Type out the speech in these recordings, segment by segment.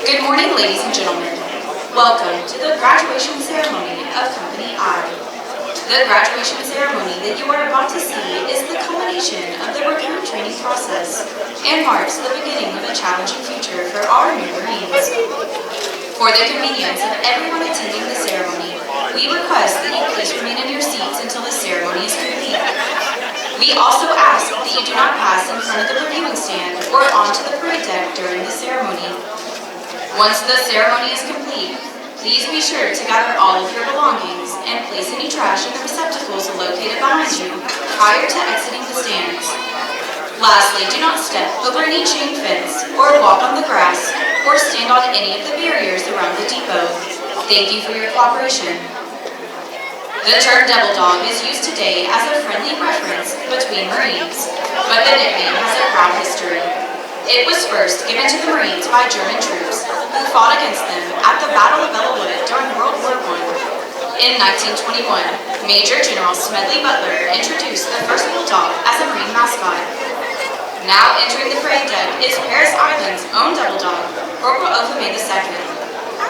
Good morning, ladies and gentlemen. Welcome to the graduation ceremony of Company I. The graduation ceremony that you are about to see is the culmination of the recruit training process and marks the beginning of a challenging future for our new Marines. For the convenience of everyone attending the ceremony, we request that you please remain in your seats until the ceremony is complete. We also ask that you do not pass in front of the reviewing stand or onto the parade deck during the ceremony. Once the ceremony is complete, please be sure to gather all of your belongings and place any trash in the receptacles located behind you prior to exiting the stands. Lastly, do not step over any chain fence or walk on the grass or stand on any of the barriers around the depot. Thank you for your cooperation. The term Devil Dog is used today as a friendly reference between Marines, but the nickname has a proud history. It was first given to the Marines by German troops who fought against them at the Battle of Bella Wood during World War I. In 1921, Major General Smedley Butler introduced the first bulldog as a Marine mascot. Now entering the parade deck is Paris Island's own devil dog, Corporal Ofame II.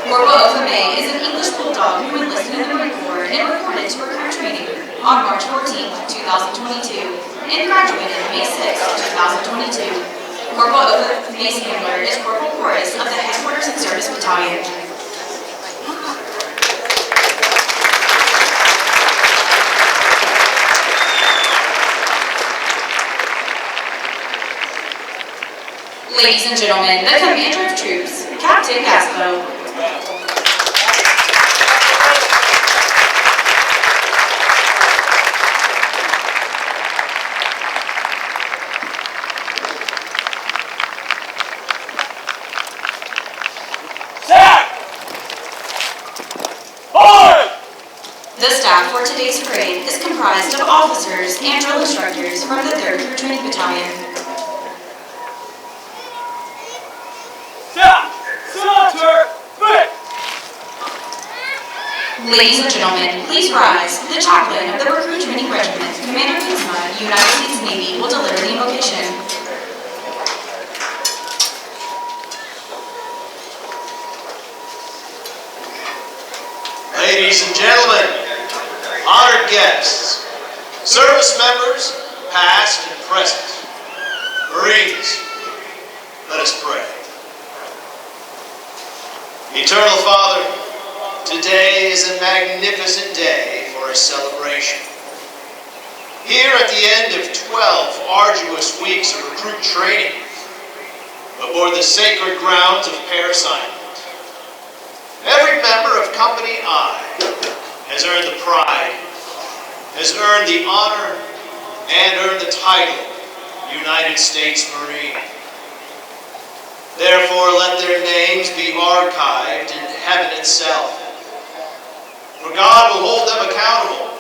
Corporal Ofame is an English bulldog who enlisted in the Marine Corps and reported to recruit training on March 14, 2022, and graduated May 6, 2022. Corporal Ofame's handler is Corporal Porras of the Headquarters and Service Battalion. Ladies and gentlemen, the Commander of Troops, Captain Gaspo. The staff for today's parade is comprised of officers and drill instructors from the 3rd Recruit Training Battalion. Ladies and gentlemen, please rise. The chaplain of the Recruit Training Regiment, Commander Kinsma, United States Navy, will deliver the invocation. Ladies and gentlemen, honored guests, service members, past and present, Marines, let us pray. Eternal Father, today is a magnificent day for a celebration. Here at the end of 12 arduous weeks of recruit training, aboard the sacred grounds of Paris Island, every member of Company I has earned the pride, has earned the honor, and earned the title United States Marine. Therefore, let their names be archived in heaven itself. For God will hold them accountable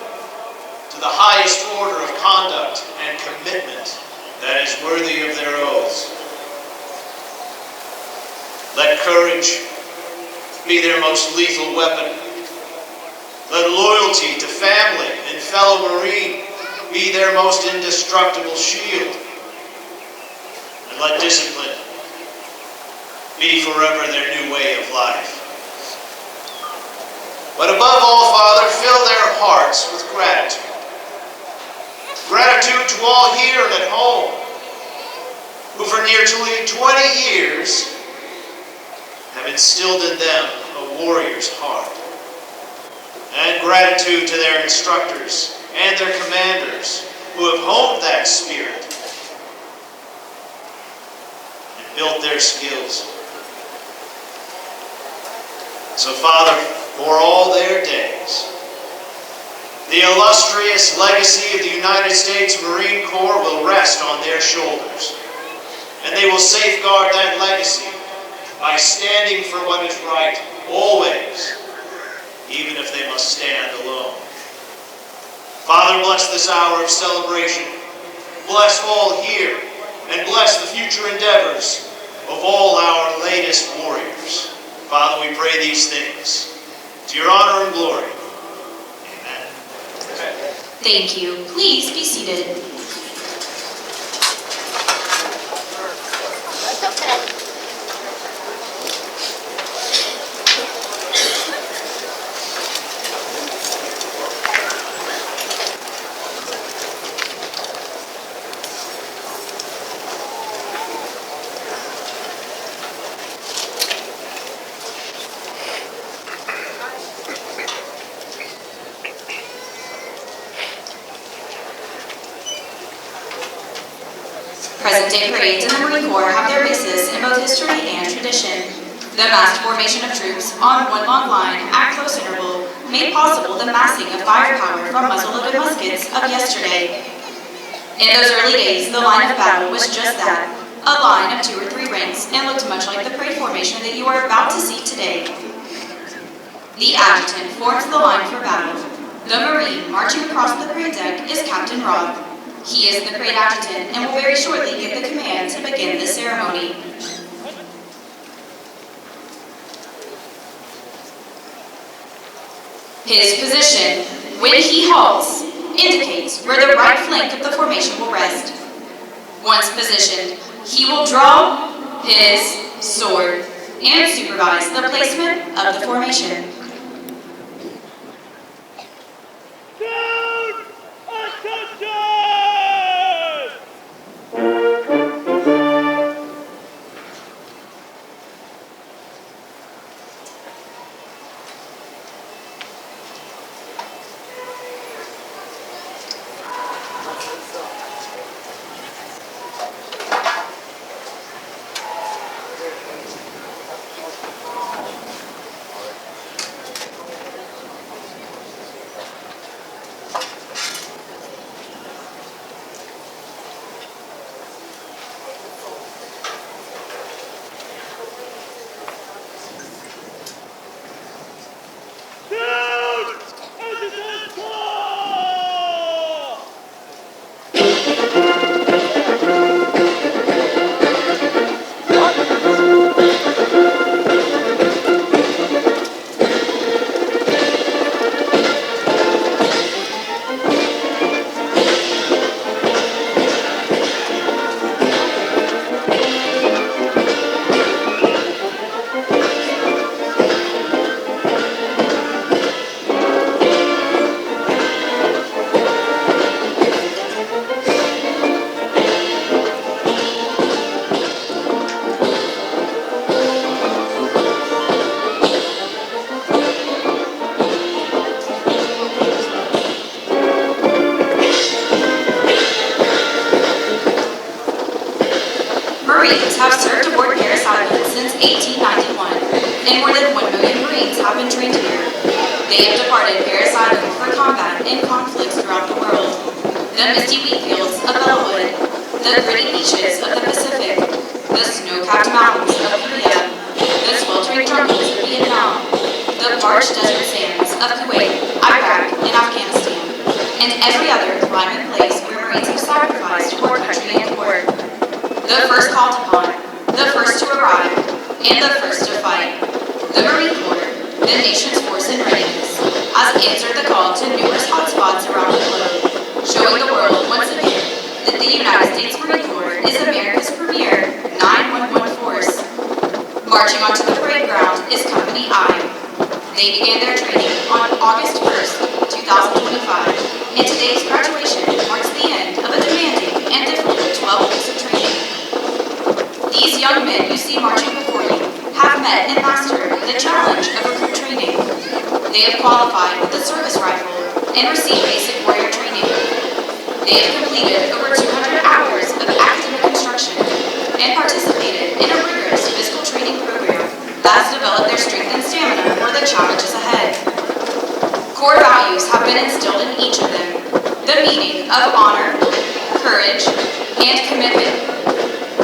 to the highest order of conduct and commitment that is worthy of their oaths. Let courage be their most lethal weapon. Let loyalty to family and fellow Marine be their most indestructible shield. And let discipline be forever their new way of life. But above all, Father, fill their hearts with gratitude. Gratitude to all here and at home, who for nearly 20 years have instilled in them a warrior's heart. And gratitude to their instructors and their commanders who have honed that spirit and built their skills. So, Father, for all their days, the illustrious legacy of the United States Marine Corps will rest on their shoulders, and they will safeguard that legacy by standing for what is right always, even if they must stand alone. Father, bless this hour of celebration. Bless all here, and bless the future endeavors of all our latest warriors. Father, we pray these things to your honor and glory. Amen. Thank you. Please be seated. Present-day parades in the Marine Corps have their basis in both history and tradition. The massed formation of troops on one long line at close interval made possible the massing of firepower from muzzle-loaded muskets of yesterday. In those early days, the line of battle was just that, a line of 2 or 3 ranks, and looked much like the parade formation that you are about to see today. The adjutant forms the line for battle. The Marine marching across the parade deck is Captain Roth. He is the parade adjutant and will very shortly give the command to begin the ceremony. His position, when he halts, indicates where the right flank of the formation will rest. Once positioned, he will draw his sword and supervise the placement of the formation. Marines have served aboard Paris Island since 1891, and more than 1 million Marines have been trained here. They have departed Paris Island for combat in conflicts throughout the world. The misty wheat fields of Bellwood, the gritty beaches of the Pacific, the snow-capped mountains of Korea, the sweltering jungles of Vietnam, the parched desert sands of Kuwait, Iraq, and Afghanistan, and every other climate place where Marines have sacrificed for country and port. The first called upon, the first to arrive, and the first to fight. The Marine Corps, the nation's force in readiness, has answered the call to numerous hotspots around the globe, showing the world once again that the United States Marine Corps is America's premier 911 force. Marching onto the parade ground is Company I. They began their training on August 1st, 2025, and today's graduation marks the end of a demanding and difficult 12 weeks of training. These young men you see marching before you have met and mastered the challenge of recruit training. They have qualified with the service rifle and received basic warrior training. They have completed over 200 hours of academic instruction and participated in a rigorous physical training program that has developed their strength and stamina for the challenges ahead. Core values have been instilled in each of them: the meaning of honor, courage, and commitment.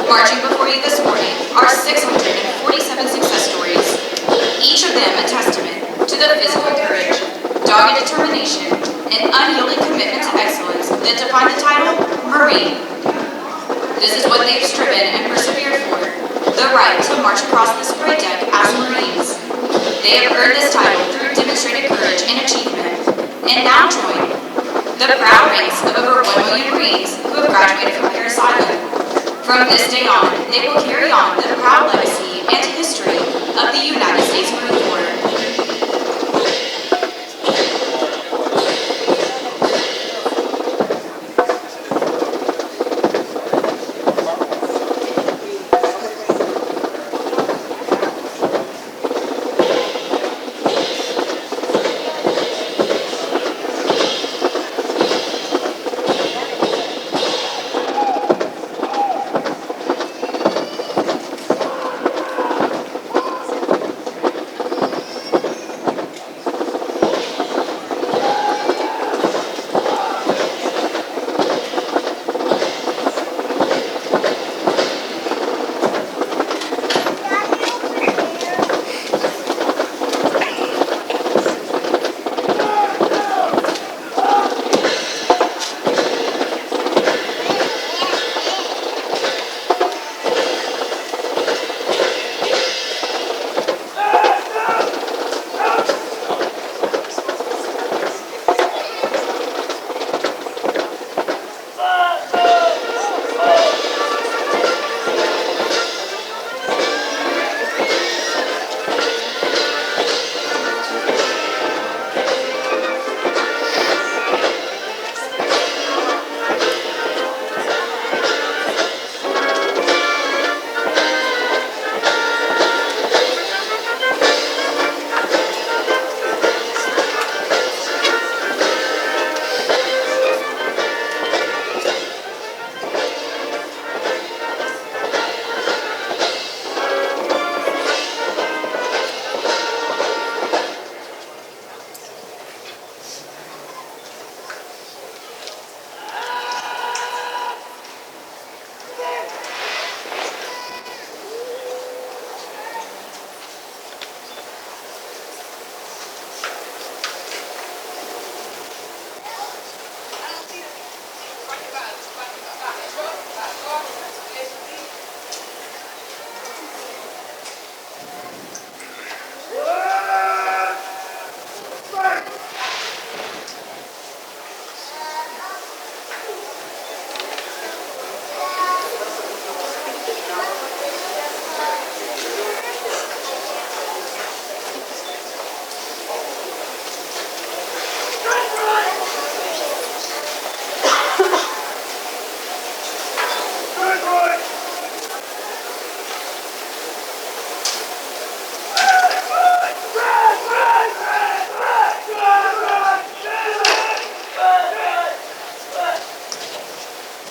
Marching before you this morning are 647 success stories, each of them a testament to the physical courage, dogged determination, and unyielding commitment to excellence that define the title Marine. This is what they've striven and persevered for, the right to march across this parade deck as Marines. They have earned this title through demonstrated courage and achievement, and now join the proud ranks of over 1 million Marines who have graduated from Paris Island. From this day on, they will carry on the proud legacy and history of the United States Marine Corps.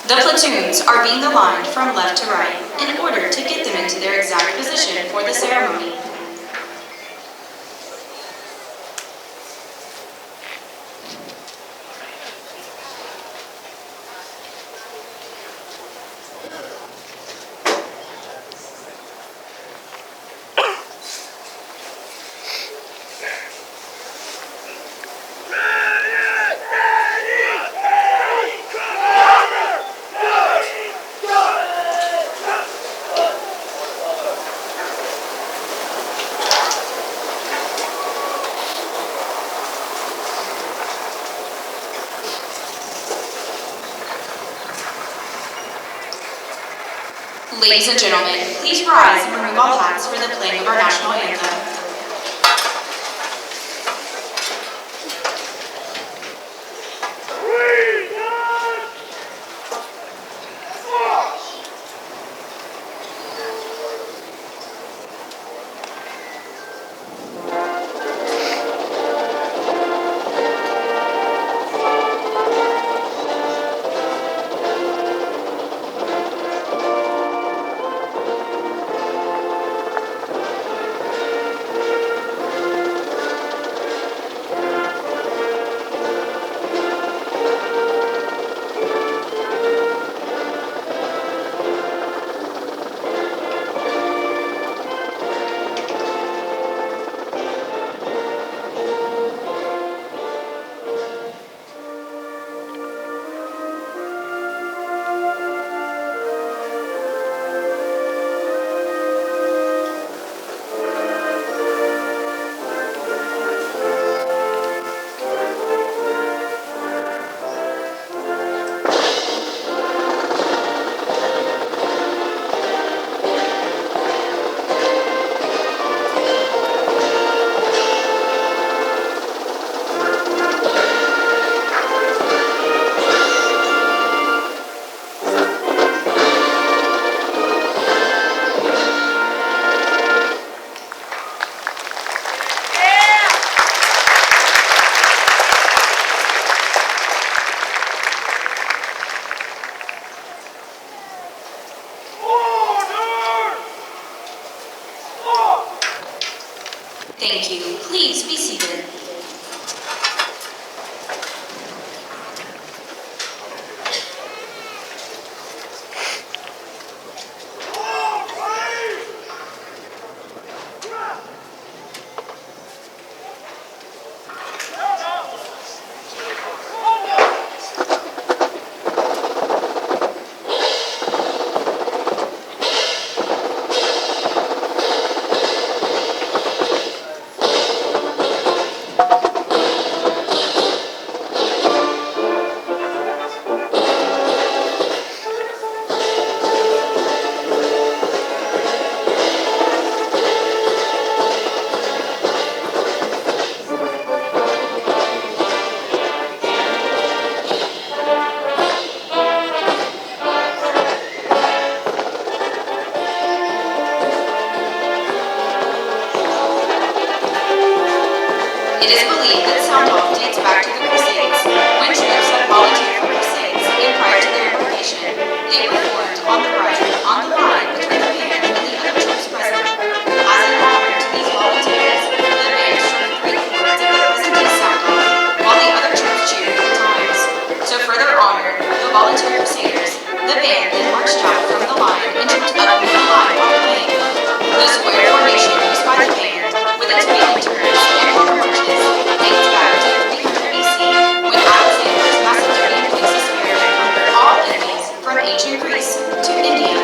The platoons are being aligned from left to right in order to get them into their exact position for the ceremony. Ladies and gentlemen, please rise and remove all hats for the playing of our national anthem. Thank you. Please be seated. It is believed that sound-off dates back to the Crusades, when troops had volunteered for crusades, and prior to their embarkation, they were formed on the right, on the line between the band and the other troops present. As an honor to these volunteers, the band struck 3 chords of the present-day sound-off, while the other troops cheered 3 times. To further honor the volunteer crusaders, the band then marched out from the line and jumped up in the line while playing. The square formation used by the band, with its wheeling turns and forward marches, dates back to 300 BC, when Alexander's Macedonian fleets disappeared and conquered all enemies from ancient Greece to India.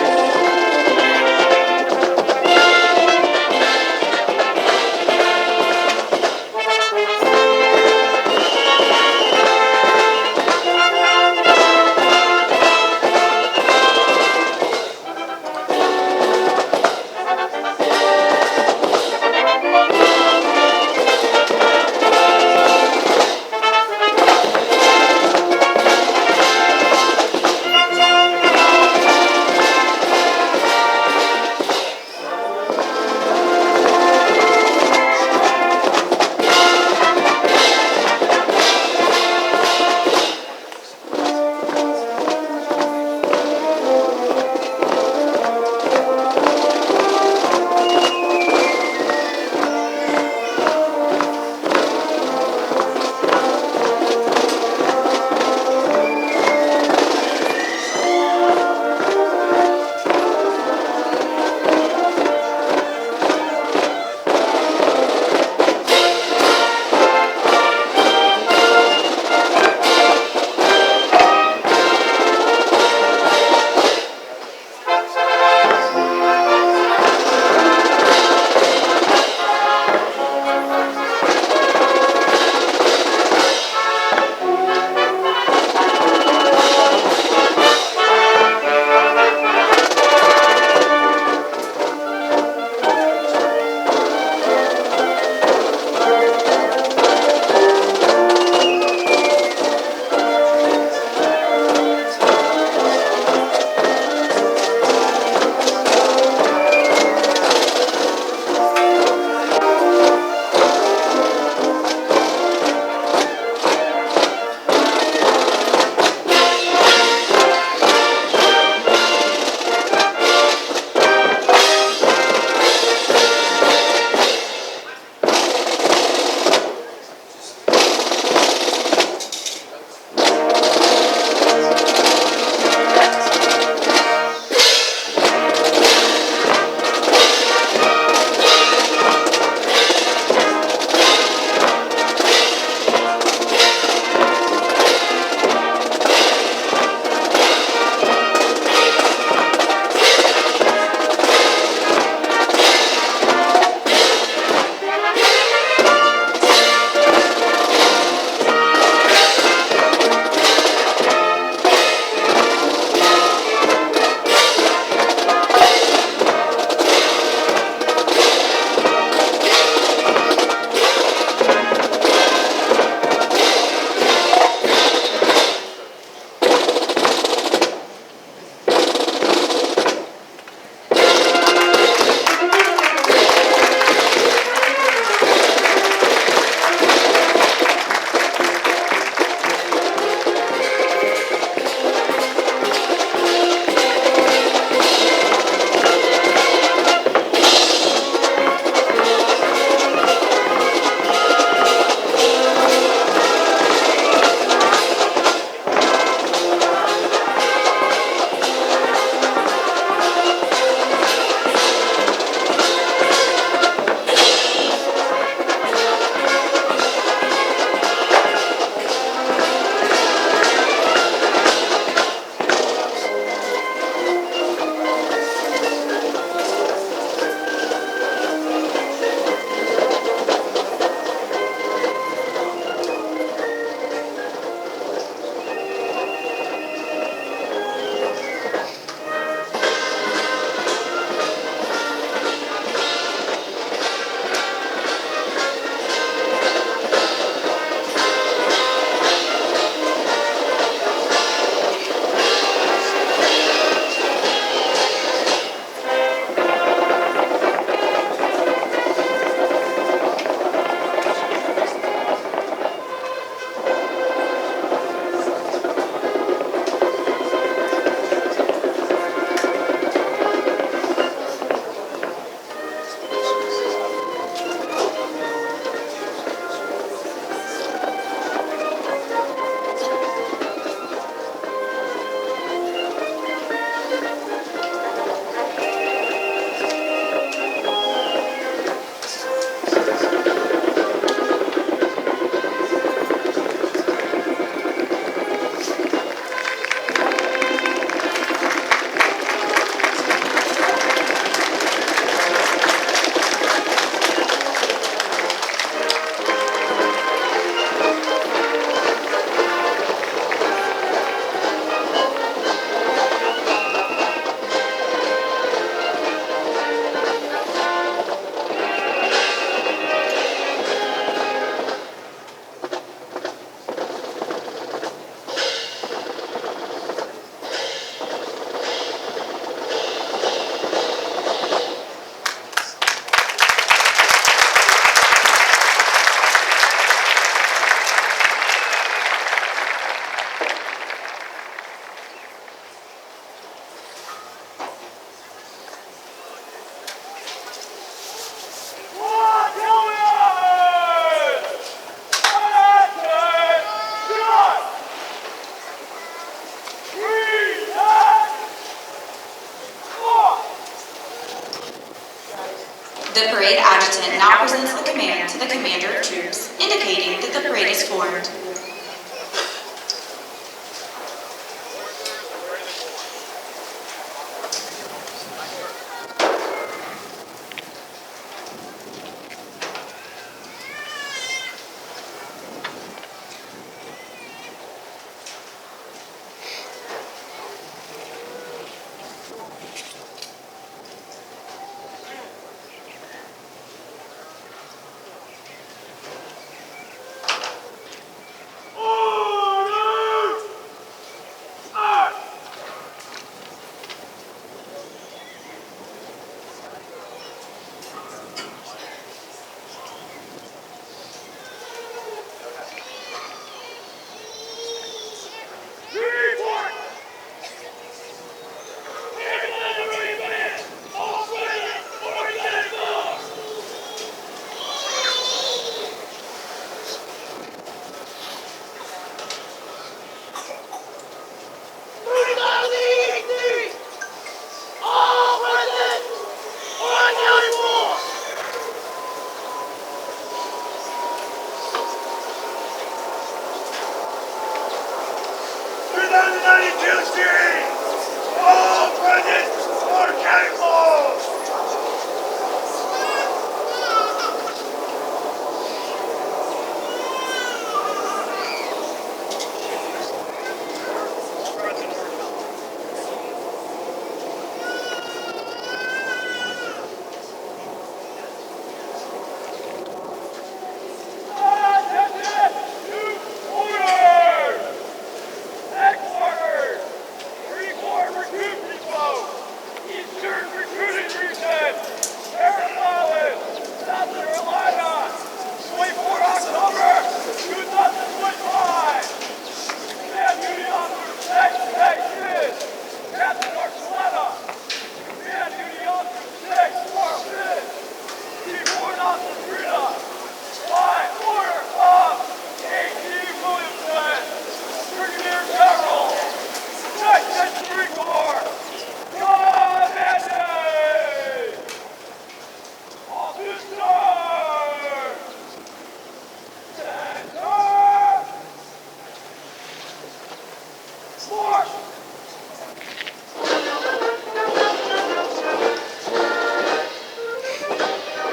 The parade adjutant now presents the command to the commander of troops, indicating that the parade is formed.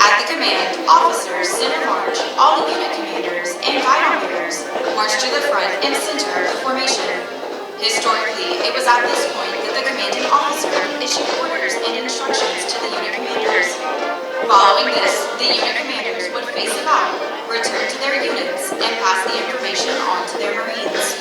At the command, officers center march, all unit commanders, and guidon bearers march to the front and center of formation. Historically, it was at this point that the commanding officer issued orders and instructions to the unit commanders. Following this, the unit commanders would face about, return to their units, and pass the information on to their Marines.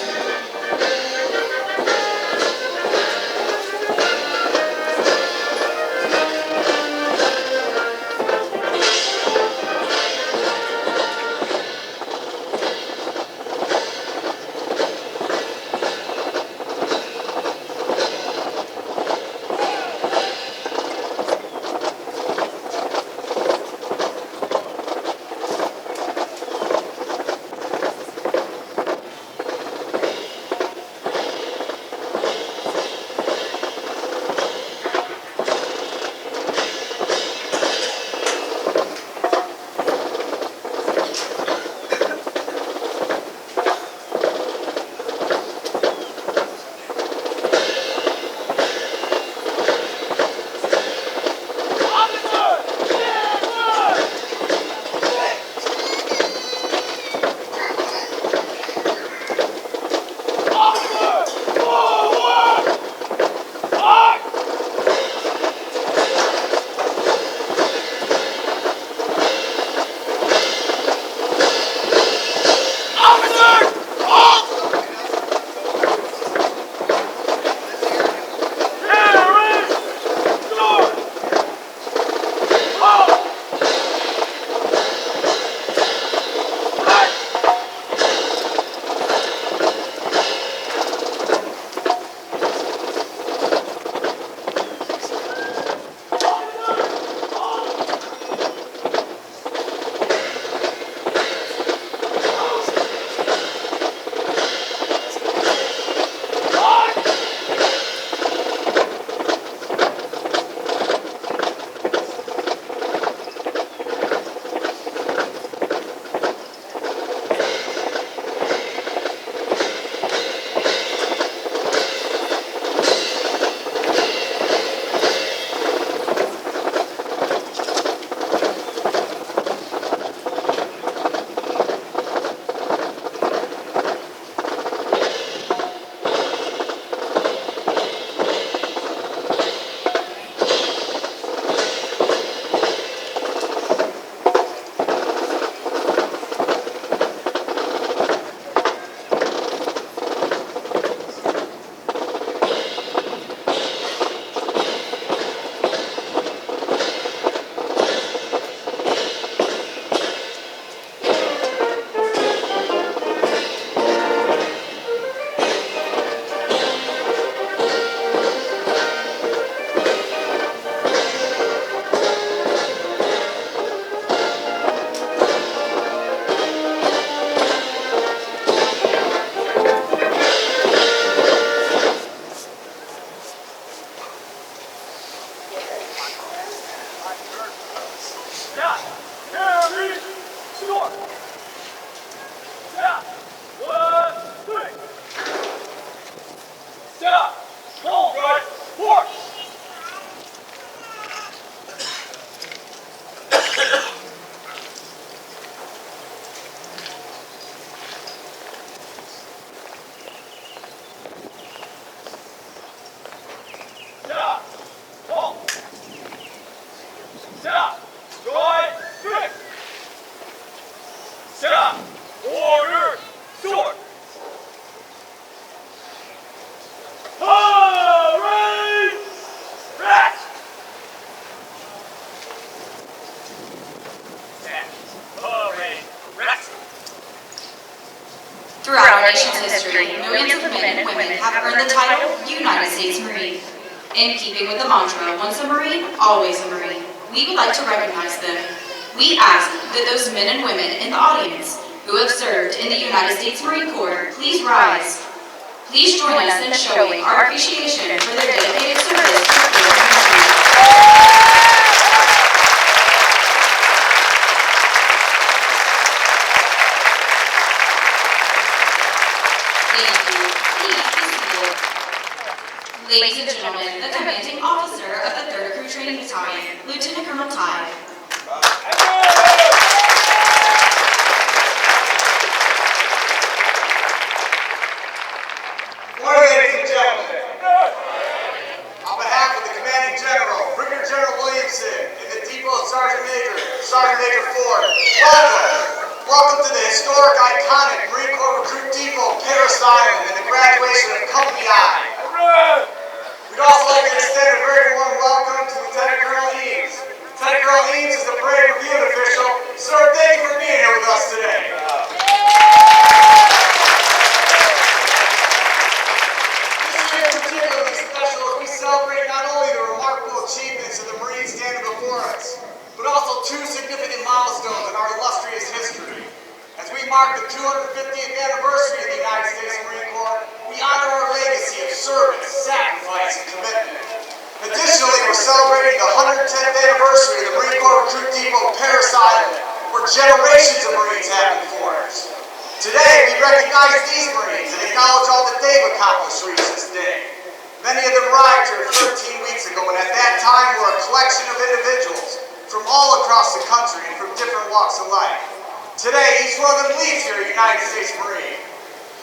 Stop. Carry. Store. Stop. 1, 3. Stop. Hold right. Force. Stop. Hold. Stop. Right. Quick. Stop. Order. Sword. Hurry! Rest. Hurry! Rest. Throughout our nation's history, millions of men and women have earned the title United States Marine. In keeping with the mantra, once a Marine, always a Marine, we would like to recognize them. We ask that those men and women in the audience who have served in the United States Marine Corps please rise. Please join us in showing our appreciation for their dedicated service to our country. Thank you. Please be seated. Ladies and gentlemen, the commanding officer of the 3rd Crew Training Battalion, Lieutenant Colonel Ty. Morning, ladies and gentlemen. On behalf of the Commanding General, Brigadier General Williamson, and the Depot Sergeant Major Ford, welcome to the historic, iconic Marine Corps Recruit Depot, Paris Island, and the graduation of Company I. We'd also like to extend a very warm welcome to Lieutenant Colonel Eames. Lieutenant Colonel Eames is the parade review official. Sir, thank you for being here with us today. This year is particularly special as we celebrate not only the remarkable achievements of the Marines standing before us, but also 2 significant milestones in our illustrious history. As we mark the 250th anniversary of the United States Marine Corps, we honor our legacy of service, sacrifice, and commitment. Additionally, we're celebrating the 110th anniversary of the Marine Corps Recruit Depot, Paris Island, where generations of Marines have been before us. Today, we recognize these Marines and acknowledge all that they've accomplished to reach this day. Many of them arrived here 13 weeks ago, and at that time were a collection of individuals from all across the country and from different walks of life. Today, each one of them leaves here a United States Marine.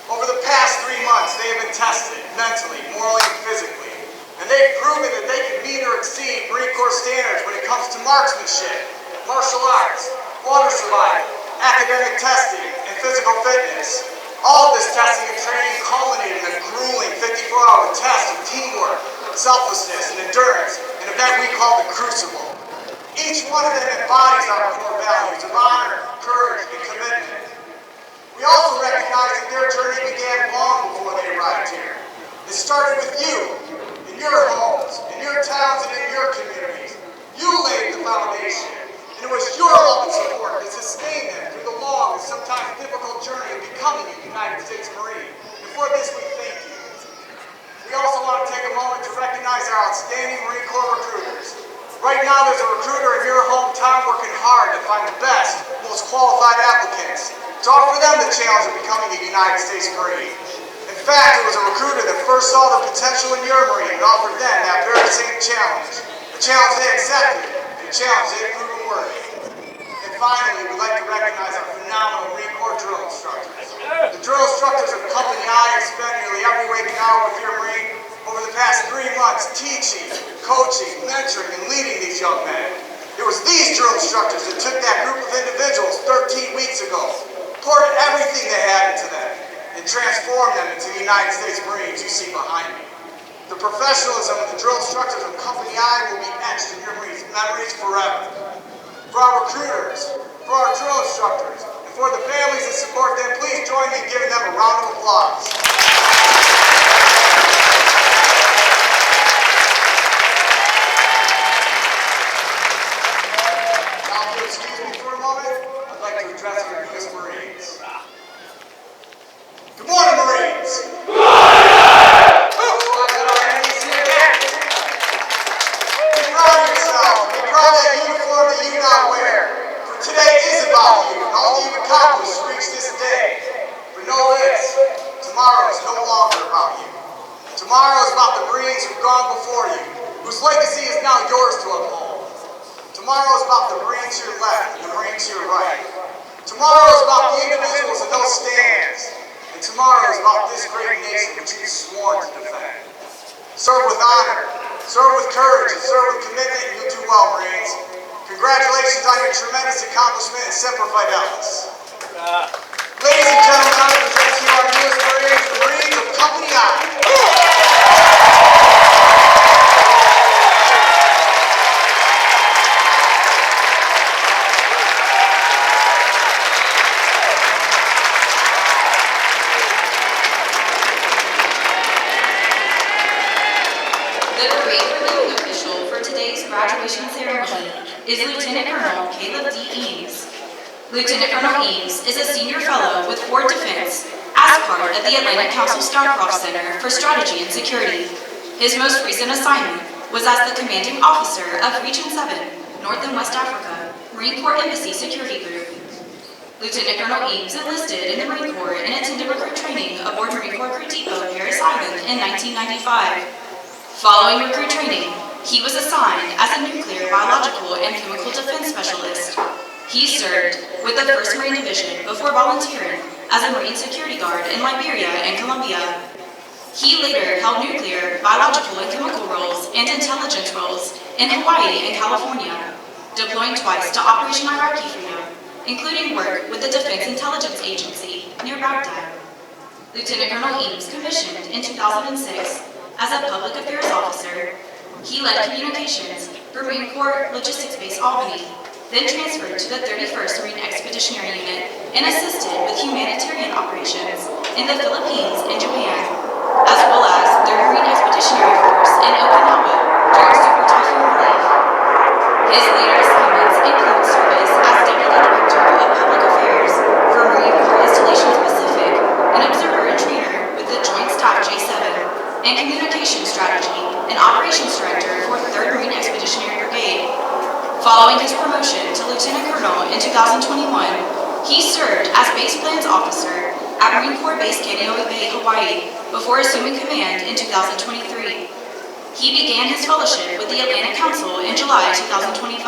Over the past 3 months, they have been tested mentally, morally, and physically. And they've proven that they can meet or exceed Marine Corps standards when it comes to marksmanship, martial arts, water survival, academic testing, and physical fitness. All of this testing and training culminated in a grueling 54-hour test of teamwork, selflessness, and endurance, an event we call the Crucible. Each one of them embodies our core values of honor, courage, and commitment. We also recognize that their journey began long before they arrived here. It started with you, in your homes, in your towns, and in your communities. You laid the foundation, and it was your love and support that sustained them through the long and sometimes difficult journey of becoming a United States Marine. And for this, we thank you. We also want to take a moment to recognize our outstanding Marine Corps recruiters. Right now, there's a recruiter in your hometown working hard to find the best, most qualified applicants to offer them the challenge of becoming a United States Marine. In fact, it was a recruiter that first saw the potential in your Marine and offered them that very same challenge. A challenge they accepted, and a challenge they've proven worthy. And finally, we'd like to recognize our phenomenal Marine Corps drill instructors. The drill instructors of Company I have spent nearly every waking hour with your Marine over the past 3 months teaching, coaching, mentoring, and leading these young men. It was these drill instructors that took that group of individuals 13 weeks ago, poured everything they had into them, and transformed them into the United States Marines you see behind me. The professionalism of the drill instructors of Company I will be etched in your Marines' memories forever. For our recruiters, for our drill instructors, and for the families that support them, please join me in giving them a round of applause. Address our newest Marines. Good morning, Marines! Good morning! Be proud of yourselves. Be proud of that uniform that you now wear. Today is about you and all you've accomplished to reach this day. But know this, tomorrow is no longer about you. Tomorrow is about the Marines who've gone before you, whose legacy is now yours to uphold. Tomorrow is about the Marines to your left and the Marines to your right. Tomorrow is about the individuals in those stands. And tomorrow is about this great nation which you've sworn to defend. Serve with honor, serve with courage, and serve with commitment, and you'll do well, Marines. Congratulations on your tremendous accomplishment and Semper Fidelis. Ladies and gentlemen, I present to you our newest Marines, the Marines of Company I. The parade reviewing official for today's graduation ceremony is Lieutenant Colonel Caleb D. Eames. Lieutenant Colonel Eames is a senior fellow with Fort Defense as part of the Atlantic Council Starcroft Center for Strategy and Security. His most recent assignment was as the commanding officer of Region 7, North and West Africa, Marine Corps Embassy Security Group. Lieutenant Colonel Eames enlisted in the Marine Corps and attended recruit training aboard Marine Corps Crew Depot, Paris Island in 1995. Following recruit training, he was assigned as a nuclear, biological, and chemical defense specialist. He served with the 1st Marine Division before volunteering as a Marine security guard in Liberia and Colombia. He later held nuclear, biological, and chemical roles and intelligence roles in Hawaii and California, deploying twice to Operation Iraqi Freedom, including work with the Defense Intelligence Agency near Baghdad. Lieutenant Colonel Eames commissioned in 2006 as a public affairs officer. He led communications for Marine Corps Logistics Base Albany, then transferred to the 31st Marine Expeditionary Unit and assisted with humanitarian operations in the Philippines and Japan, as well as their Marine Expeditionary Force in Okinawa during Super Typhoon relief. His later assignments include service as Deputy Director of Public Affairs for Marine Corps Installations Pacific, an observer and trainer with the Joint Staff J7, and Communication Strategy and Operations Director for 3rd Marine Expeditionary Brigade. Following his promotion to Lieutenant Colonel in 2021, he served as Base Plans Officer at Marine Corps Base Kaneohe Bay, Hawaii, before assuming command in 2023. He began his fellowship with the Atlantic Council in July 2025.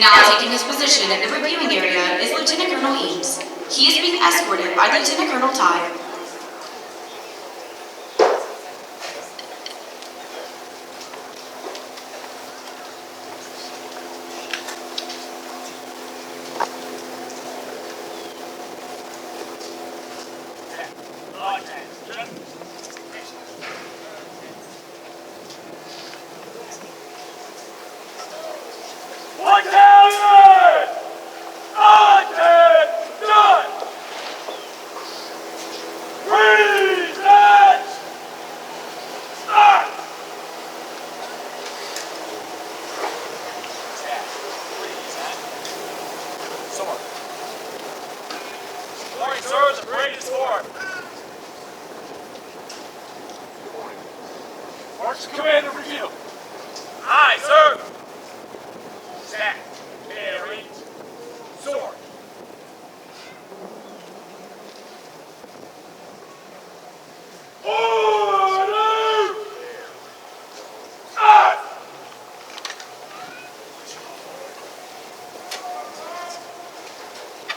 Now taking his position in the reviewing area is Lieutenant Colonel Eames. He is being escorted by Lieutenant Colonel Ty. March Commander review. Aye, sir. Stack, carry, sword. Order! Aye!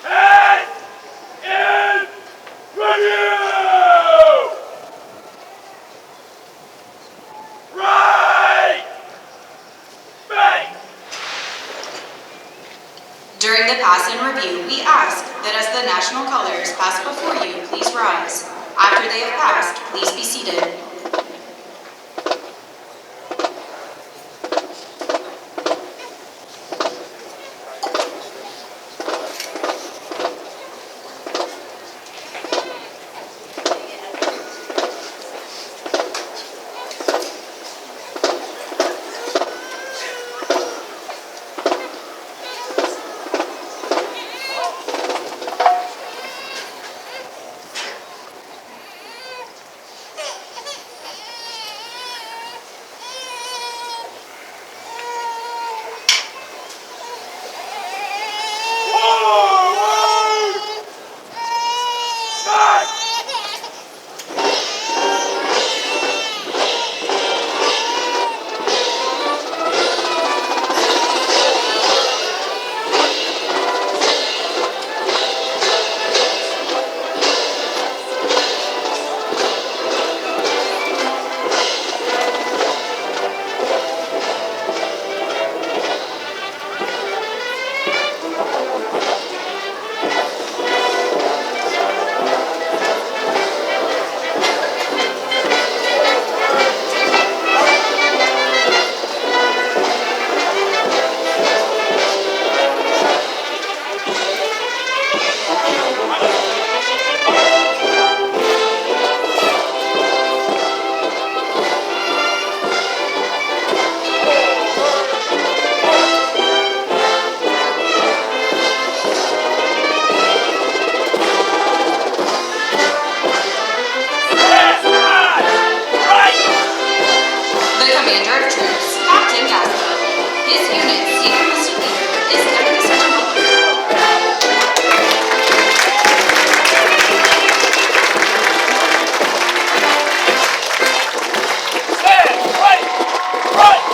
Head in review! Right! Bang! During the pass and review, we ask that as the national colors pass before you, please rise. After they have passed, please be seated. Commander of Troops, Captain Gaspo. His unit's senior enlisted leader is Deputy Sergeant Butler. Stand, right, right.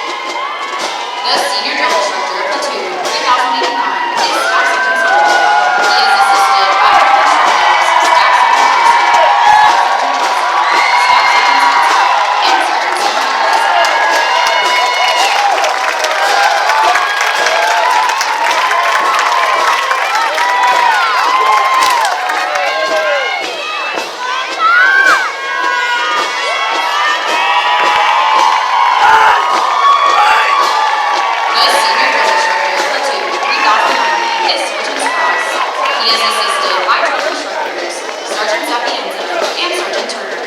The senior drill instructor of platoon 3089 is Staff Sergeant Solomon. He is assisted by drill instructors Staff Sergeant Pearson, Staff Sergeant Johnson, Staff Sergeant Spencer, and Sergeant Summer. The senior drill instructor of platoon 3090 is Sergeant Sprouse. He is assisted by drill instructors Sergeant Sapienza and Sergeant Turner.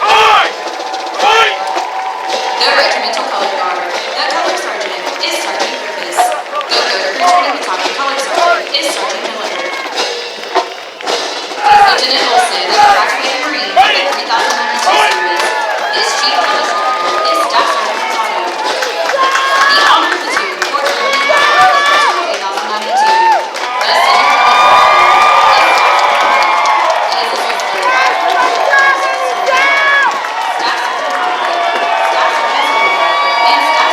Right, right. The regimental color guard, the color sergeant is Sergeant Griffiths. The Go-Go Training Battalion color sergeant is Sergeant Miller. Lieutenant Olson, the graduated Marine of the 3092 series. His chief color instructor is Staff Sergeant Rosado. The honor platoon for Trinity Battle is Platoon 3092. The senior color instructor is Staff Sergeant Miller. He is assisted by drill instructors Staff Sergeant Conley, Staff Sergeant Silver, and Staff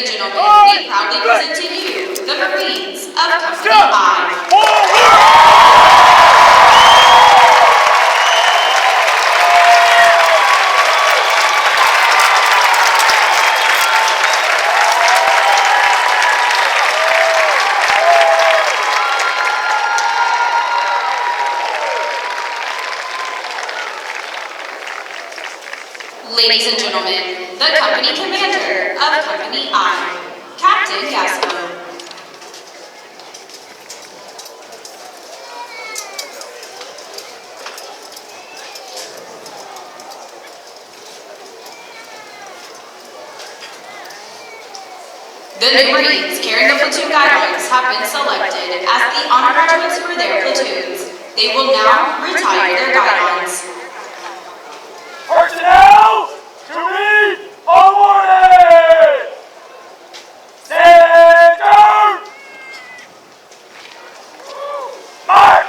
and gentlemen, we proudly present to you the Marines of Company I. Ladies and gentlemen, the company commander of Company I, Captain Gasco. The new Marines carrying the platoon guidelines have been selected as the honor graduates for their platoons. They will now retire their guidelines. Personnel to read a warning! Stand down! March!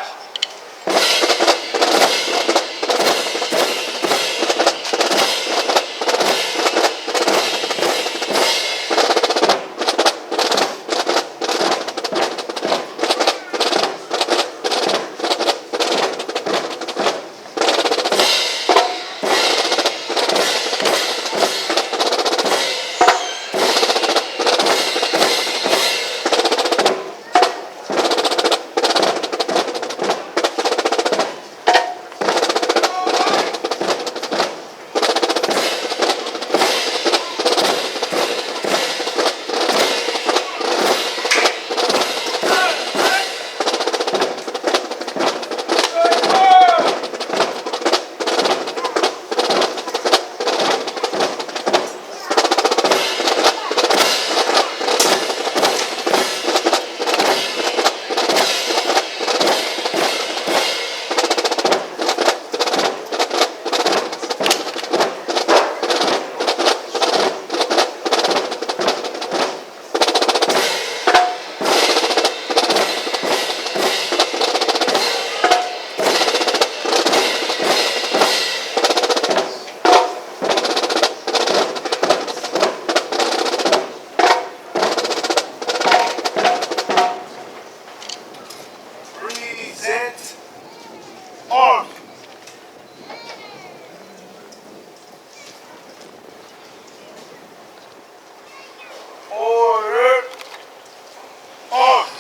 Present arms. Order. Arms.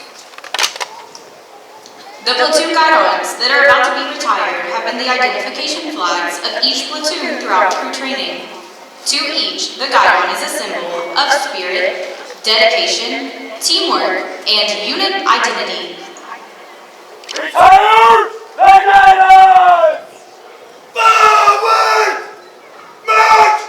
The platoon guidelines that are about to be retired have been the identification flags of each platoon throughout crew training. To each, the guideline is a symbol of spirit, dedication, teamwork, and unit identity. Retire the guidance! Forward! March!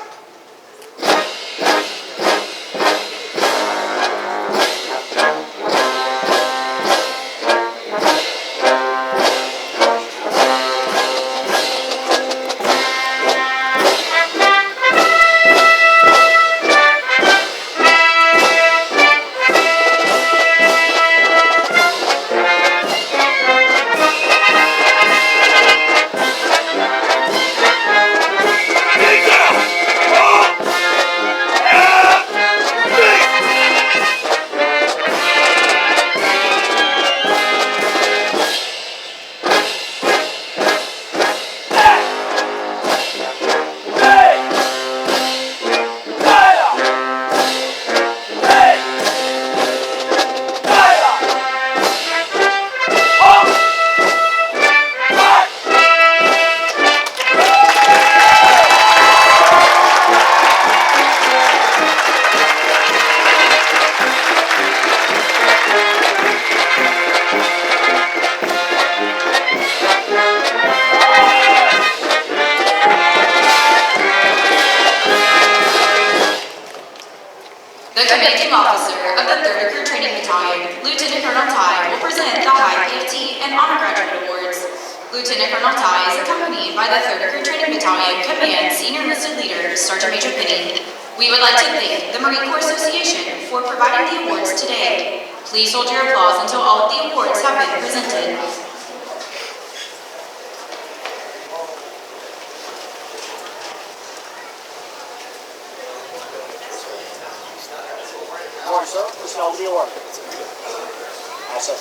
The commanding officer of the 3rd Recruit Training Battalion, Lieutenant Colonel Tai, will present the High PFT and Honor Graduate Awards. Lieutenant Colonel Tai is accompanied by the 3rd Recruit Training Battalion Command Senior Enlisted Leader, Sergeant Major Penny. We would like to thank the Marine Corps Association for providing the awards today. Please hold your applause until all of the awards have been presented. call the order. Also.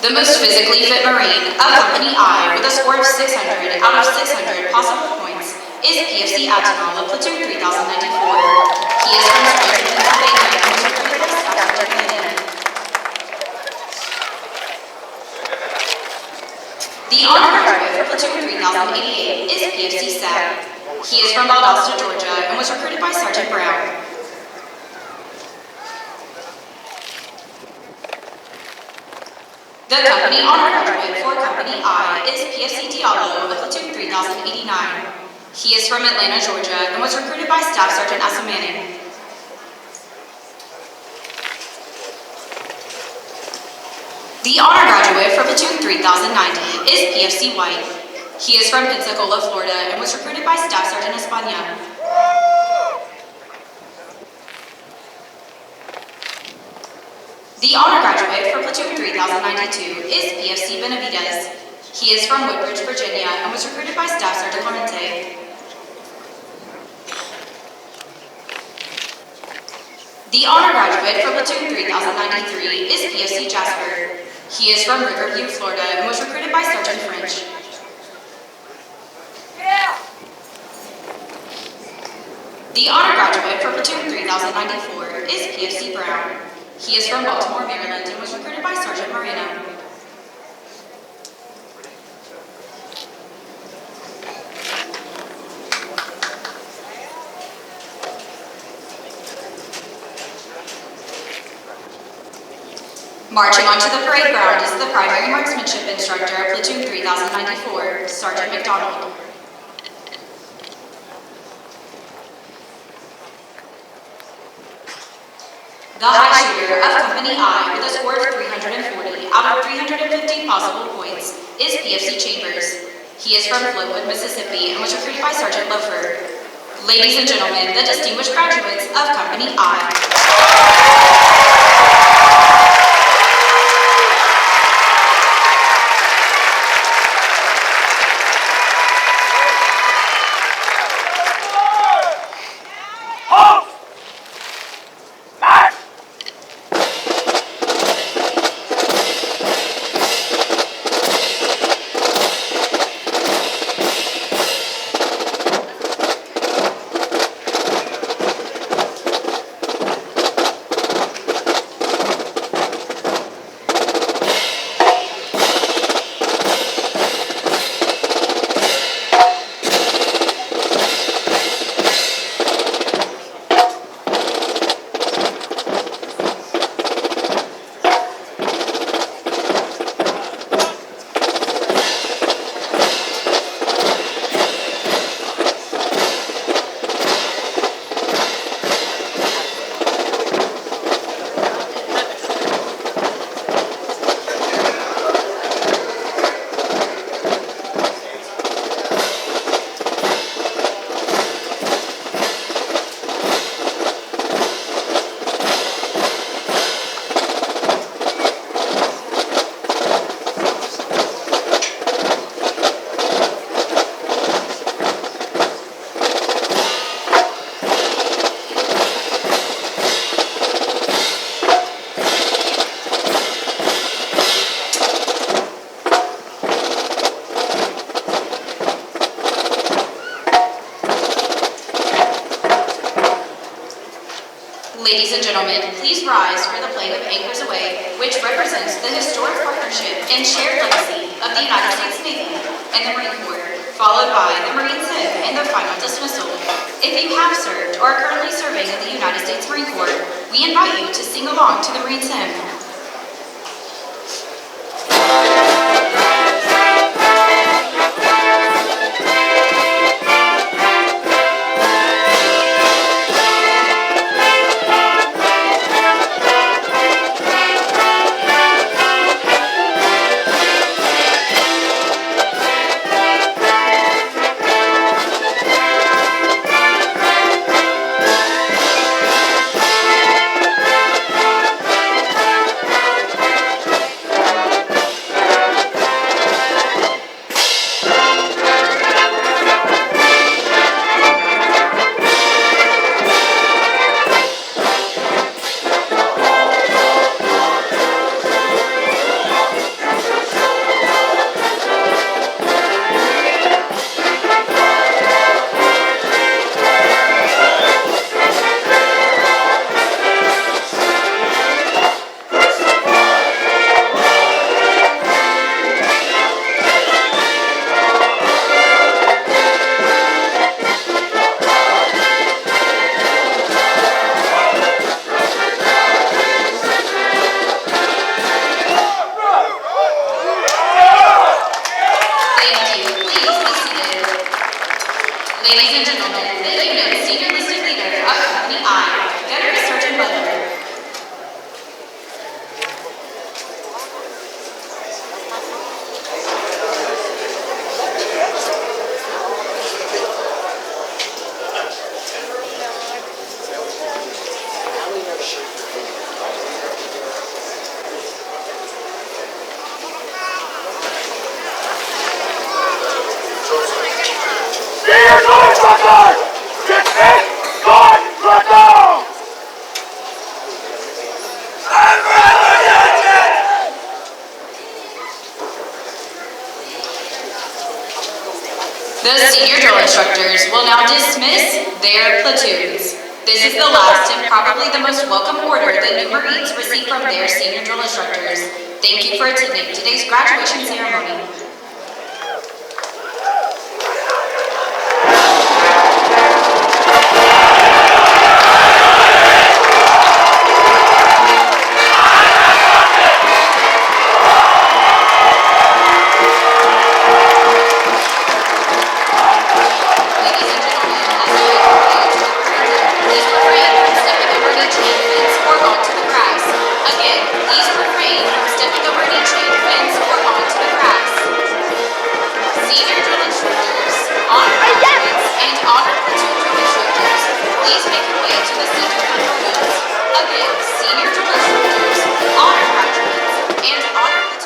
The most physically fit Marine of Company I with a score of 600 out of 600 possible points is PFC Atinal of Platoon 3094. He is from Springfield, Pennsylvania, and was recruited by Staff Sergeant Clinton. The honor graduate for Platoon 3088 is PFC Sab. He is from Valdosta, Georgia, and was recruited by Sergeant Brown. The company honor graduate for Company I is PFC Diallo of Platoon 3089. He is from Atlanta, Georgia, and was recruited by Staff Sergeant Asa Manning. The honor graduate for Platoon 3090 is PFC White. He is from Pensacola, Florida, and was recruited by Staff Sergeant Espana. The honor graduate for Platoon 3092 is PFC Benavidez. He is from Woodbridge, Virginia, and was recruited by Staff Sergeant Lorente. The honor graduate for Platoon 3093 is PFC Jasper. He is from Riverview, Florida, and was recruited by Sergeant French. The honor graduate for Platoon 3094 is PFC Brown. He is from Baltimore, Maryland, and was recruited by Sergeant Moreno. Marching onto the parade ground is the primary marksmanship instructor of Platoon 3094, Sergeant McDonald. The high shooter of Company I with a score of 340 out of 350 possible points is PFC Chambers. He is from Flowood, Mississippi, and was recruited by Sergeant Lofer. Ladies and gentlemen, the distinguished graduates of Company I. Ladies and gentlemen, please rise for the flag of Anchors Away, which represents the historic partnership and shared legacy of the United States Navy and the Marine Corps, followed by the Marine Hymn and the final dismissal. If you have served or are currently serving in the United States Marine Corps, we invite you to sing along to the Marine Hymn. Ladies and gentlemen, the unit senior listed leader of Company I, Gunner Sergeant Butler. Senior Drill Instructors! Dismiss! Start! Platoon! The senior drill instructors will now dismiss their platoons. This is the last and probably the most welcome order that new Marines receive from their senior drill instructors. Thank you for attending today's graduation ceremony. Ladies and gentlemen, as you please refrain from stepping over any chain fence or onto the grass. Again, please refrain from stepping over any chain fence or onto the grass. Senior drill instructors, honor graduates, and honor platoon drill instructors, please make your way to the senior gunner booths. Again, senior drill instructors, honor graduates, and honor